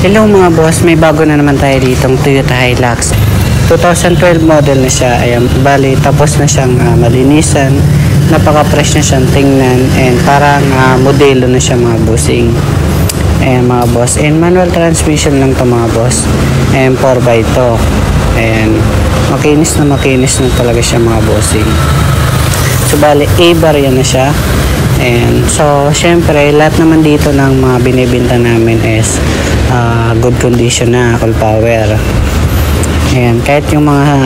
Hello mga boss, may bago na naman tayo ditong Toyota Hilux. 2012 model na siya. Ayan, bali tapos na siyang malinisan. Napaka-fresh na siyang tingnan and parang modelo na siya mga bossing. Ayan mga boss. And manual transmission lang to mga boss. And 4x2. And makinis na talaga siya mga bossing. So bali A-bar yan na siya. And so syempre lahat naman dito ng mga binibenta namin is good condition na, full power. Ayan, kahit yung mga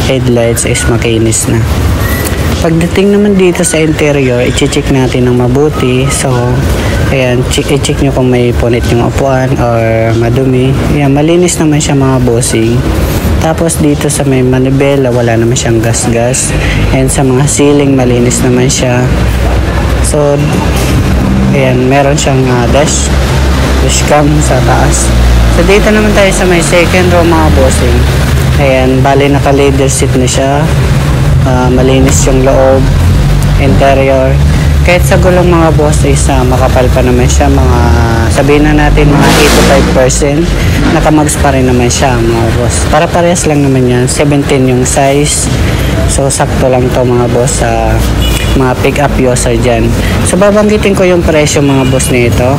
headlights is makinis na. Pagdating naman dito sa interior, i-check natin ng mabuti. So ayan, i-check nyo kung may punit yung upuan or madumi. Ayan, malinis naman siya mga bossing. Tapos dito sa may manibela, wala naman siyang gas-gas. And sa mga ceiling, malinis naman siya. So ayan, meron siyang dashcam sa taas. So dito naman tayo sa may second row mga bossing. Ayan, bali naka leather seat na siya. Malinis yung loob, interior. Kahit sa gulong mga boss is makapal pa naman siya, mga sabihin na natin mga 85%, nakamags pa rin naman siya mga boss. Para parehas lang naman yan, 17 yung size. So sakto lang to mga boss sa mga pick up user dyan. So babanggitin ko yung presyo mga boss nito.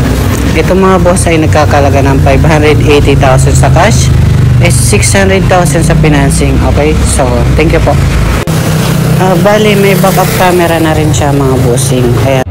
Ito mga boss ay nagkakalaga ng 580,000 sa cash, is 600,000 sa financing. Okay, so thank you po. Bali may backup camera na rin siya mga bossing. Ayan.